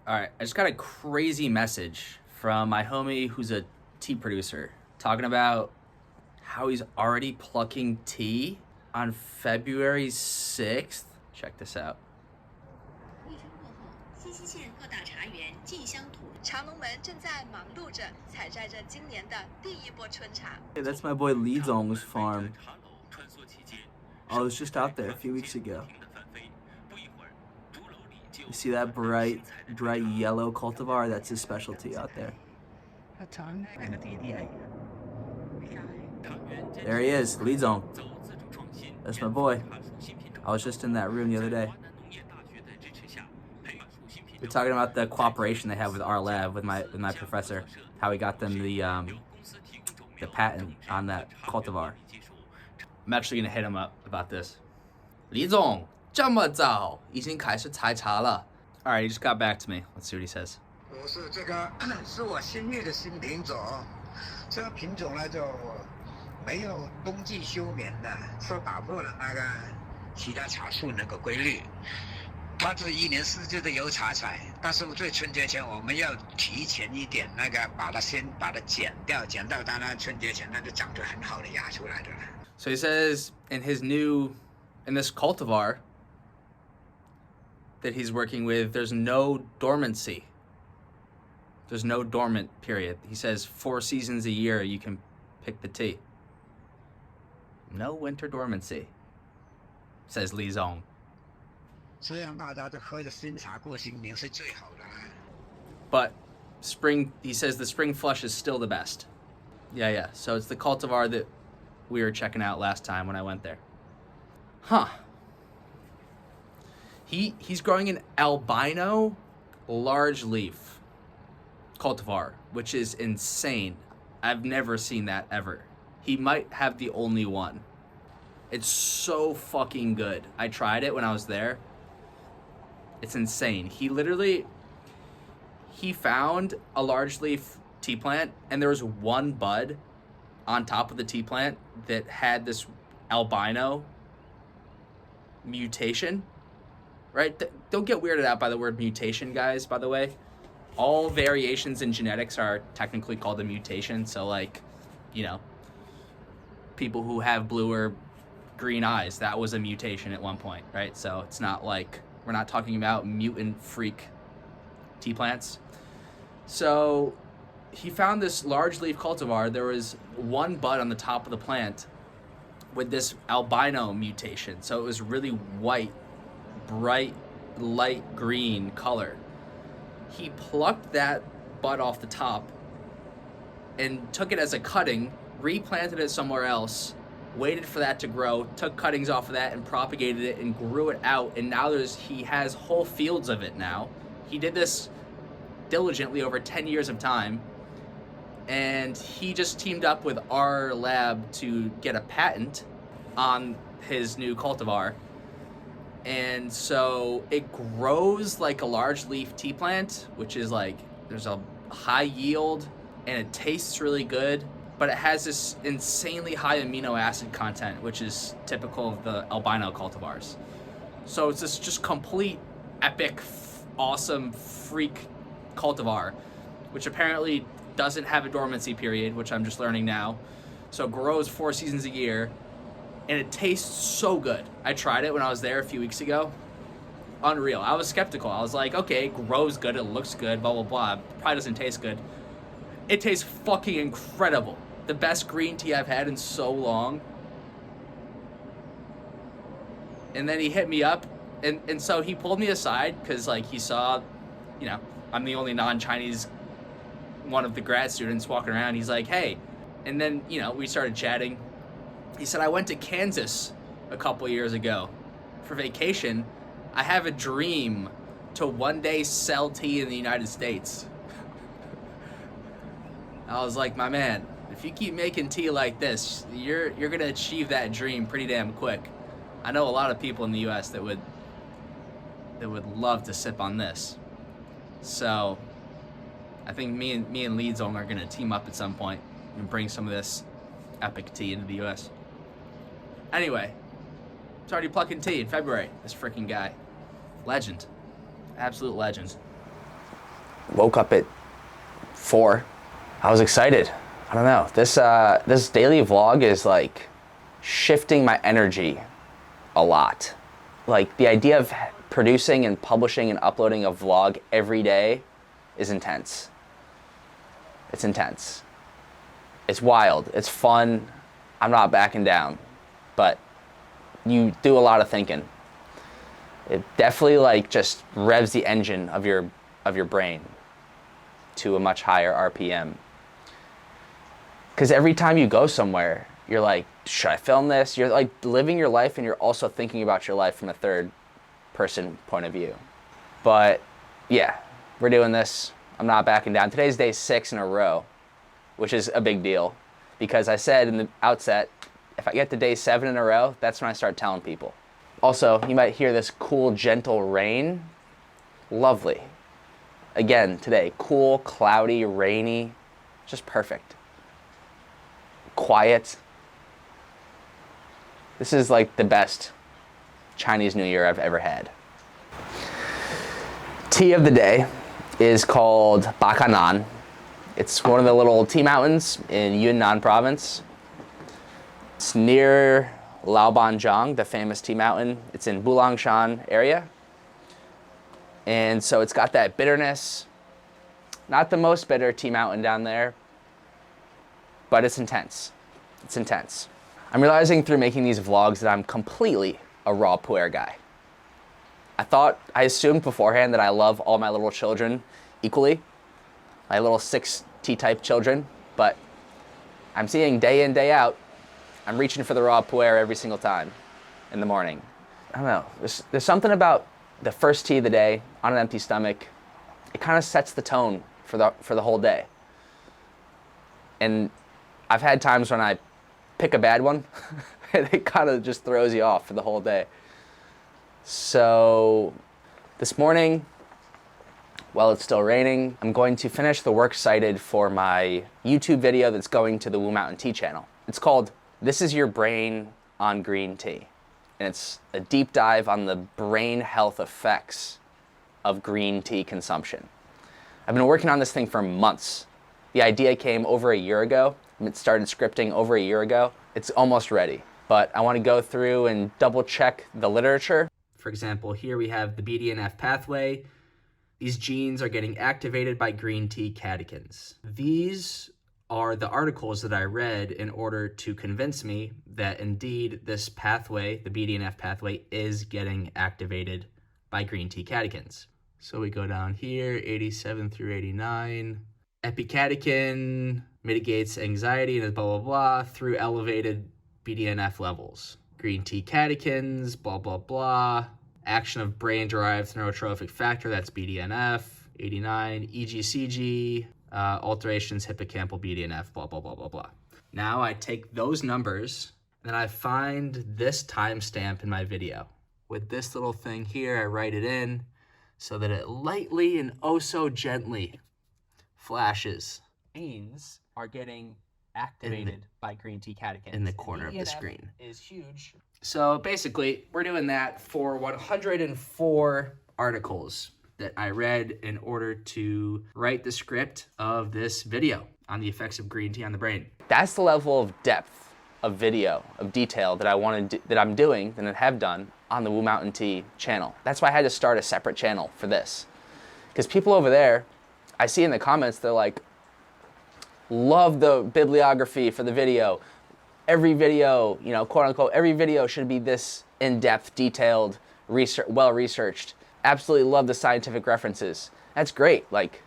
All right, I just got a crazy message from my homie who's a tea producer talking about how he's already plucking tea on February 6th. Check this out. 立春过后，新西县各大茶园竞相吐，茶农们正在忙碌着采摘着今年的第一波春茶。 Hey, that's my boy Li Zong's farm. I was just out there a few weeks ago. You see that bright yellow cultivar? That's his specialty out there. There he is, Li Zong. That's my boy. I was just in that room the other day. We're talking about the cooperation they have with our lab, with my professor, how he got them the patent on that cultivar. I'm actually gonna hit him up about this. Li Zong, 这么早已经开始采茶了. All right, he just got back to me. Let's see what he says. 我是这个是我新育的新品种，这个品种呢就没有冬季休眠的，是打破了那个其他茶树那个规律。它是一年四季都有茶采，但是最春节前我们要提前一点，那个把它剪掉，剪到它那春节前那就长出很好的芽出来的了。 So he says in this cultivar that he's working with, there's no dormancy. There's no dormant period. He says 4 seasons a year you can pick the tea. No winter dormancy, says Li Zong. 这样大家都喝着新茶过新年是最好的。But he says the spring flush is still the best. Yeah. So it's the cultivar that we were checking out last time when I went there. Huh. He's growing an albino large leaf cultivar, which is insane. I've never seen that ever. He might have the only one. It's so fucking good. I tried it when I was there. It's insane. He found a large leaf tea plant and there was one bud on top of the tea plant that had this albino mutation, right? Don't get weirded out by the word mutation, guys, by the way. All variations in genetics are technically called a mutation. So like, people who have blue or green eyes, that was a mutation at one point, right? So it's not like, we're not talking about mutant freak tea plants. So he found this large leaf cultivar. There was one bud on the top of the plant with this albino mutation. So it was really white, bright, light green color. He plucked that bud off the top and took it as a cutting, replanted it somewhere else, waited for that to grow, took cuttings off of that and propagated it and grew it out. And now he has whole fields of it now. He did this diligently over 10 years of time. And he just teamed up with our lab to get a patent on his new cultivar. And so it grows like a large leaf tea plant, which is like, there's a high yield and it tastes really good, but it has this insanely high amino acid content, which is typical of the albino cultivars. So it's this just complete epic, awesome freak cultivar, which apparently doesn't have a dormancy period, which I'm just learning now. So it grows 4 seasons a year, and it tastes so good. I tried it when I was there a few weeks ago. Unreal. I was skeptical. I was like, okay, it grows good, it looks good, blah, blah, blah. Probably doesn't taste good. It tastes fucking incredible. The best green tea I've had in so long. And then he hit me up, and so he pulled me aside, because like he saw, I'm the only non-Chinese one of the grad students walking around. He's like, hey. And then, we started chatting. He said, I went to Kansas a couple years ago for vacation. I have a dream to one day sell tea in the United States. I was like, my man, if you keep making tea like this, you're gonna achieve that dream pretty damn quick. I know a lot of people in the US that would love to sip on this. So I think me and Li Zong are gonna team up at some point and bring some of this epic tea into the US. Anyway, it's already plucking tea in February. This freaking guy. Legend. Absolute legend. woke up at 4. I was excited. I don't know. This daily vlog is like shifting my energy a lot. Like the idea of producing and publishing and uploading a vlog every day is intense. It's intense. It's wild. It's fun. I'm not backing down, but you do a lot of thinking. It definitely like just revs the engine of your brain to a much higher RPM. Because every time you go somewhere, you're like, should I film this? You're like living your life and you're also thinking about your life from a third person point of view. But yeah, we're doing this. I'm not backing down. Today's day 6 in a row, which is a big deal because I said in the outset, if I get to day 7 in a row, that's when I start telling people. Also, you might hear this cool, gentle rain. Lovely. Again, today, cool, cloudy, rainy, just perfect. Quiet. This is like the best Chinese New Year I've ever had. Tea of the day is called Ka Nan. It's one of the little tea mountains in Yunnan province. It's near Zong, the famous tea mountain. It's in Oolong area. And so it's got that bitterness. Not the most bitter tea mountain down there, but it's intense. It's intense. I'm realizing through making these vlogs that I'm completely a raw Pu'erh guy. I assumed beforehand that I love all my little children equally, my little 6 T-type children, but I'm seeing day in, day out, I'm reaching for the raw Pu'erh every single time in the morning. I don't know, there's something about the first tea of the day on an empty stomach. It kind of sets the tone for the whole day. And I've had times when I pick a bad one and it kind of just throws you off for the whole day. So this morning, while it's still raining, I'm going to finish the works cited for my YouTube video that's going to the Wu Mountain Tea channel. It's called This Is Your Brain on Green Tea. And it's a deep dive on the brain health effects of green tea consumption. I've been working on this thing for months. The idea came over a year ago. It started scripting over a year ago. It's almost ready, but I want to go through and double check the literature. For example, here we have the BDNF pathway. These genes are getting activated by green tea catechins. These are the articles that I read in order to convince me that indeed this pathway, the BDNF pathway, is getting activated by green tea catechins. So we go down here, 87 through 89. Epicatechin mitigates anxiety and blah, blah, blah through elevated BDNF levels. Green tea catechins, blah, blah, blah. Action of brain-derived neurotrophic factor, that's BDNF. 89, EGCG, alterations hippocampal BDNF, blah, blah, blah, blah, blah. Now I take those numbers, and I find this timestamp in my video. With this little thing here, I write it in so that it lightly and oh so gently flashes. Genes are getting activated by green tea catechins. In the corner of the screen. Is huge. So basically, we're doing that for 104 articles that I read in order to write the script of this video on the effects of green tea on the brain. That's the level of depth of video, of detail that I'm doing and have done on the Wu Mountain Tea channel. That's why I had to start a separate channel for this. Because people over there, I see in the comments, they're like, love the bibliography for the video. Every video, you know, quote unquote, every video should be this in-depth, detailed, well-researched. Absolutely love the scientific references. That's great. Like,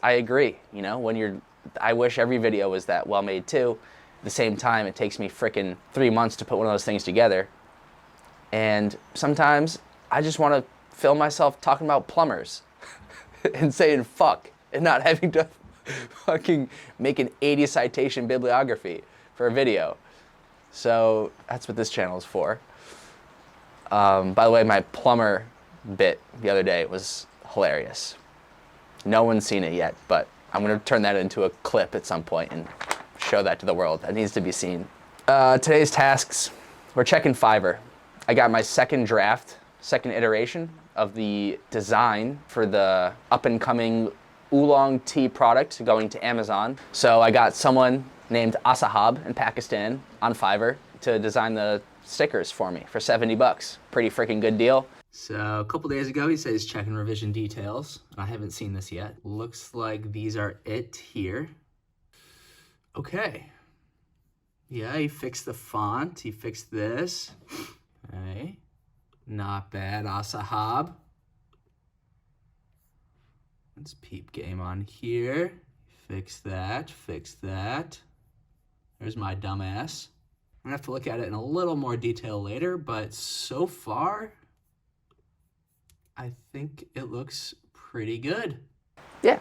I agree. You know, I wish every video was that well-made too. At the same time, it takes me frickin' 3 months to put one of those things together. And sometimes I just want to film myself talking about plumbers and saying fuck and not having to fucking make an 80 citation bibliography for a video. So that's what this channel is for. By the way, my plumber bit the other day was hilarious. No one's seen it yet, but I'm gonna turn that into a clip at some point and show that to the world. That needs to be seen. Today's tasks, we're checking Fiverr. I got my second draft second iteration of the design for the up-and-coming Oolong tea product going to Amazon. So I got someone named Asahab in Pakistan on Fiverr to design the stickers for me for 70 bucks. Pretty freaking good deal. So a couple days ago, he said he's checking revision details. I haven't seen this yet. Looks like these are it here. Okay. Yeah, he fixed the font. He fixed this. Okay. Not bad, Asahab. Let's peep game on here. Fix that, fix that. There's my dumbass. I'm gonna have to look at it in a little more detail later, but so far, I think it looks pretty good. Yeah.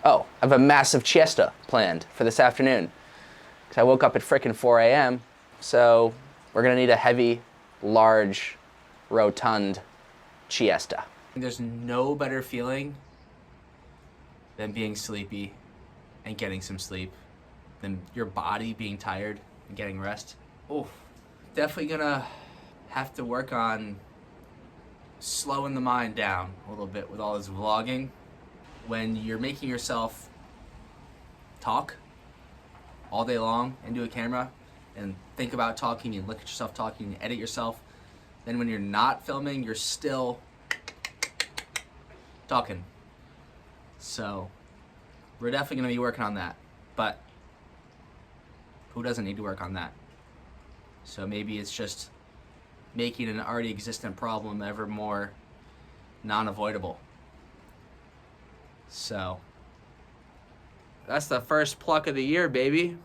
Oh, I have a massive Chiesta planned for this afternoon. Because I woke up at frickin' 4 a.m., so we're gonna need a heavy, large, rotund Chiesta. There's no better feeling than being sleepy and getting some sleep, than your body being tired and getting rest. Oh, definitely gonna have to work on slowing the mind down a little bit with all this vlogging. When you're making yourself talk all day long into a camera and think about talking and look at yourself talking and edit yourself, then when you're not filming, you're still talking. So we're definitely gonna be working on that, but who doesn't need to work on that? So maybe it's just making an already existent problem ever more non-avoidable. So that's the first pluck of the year, baby.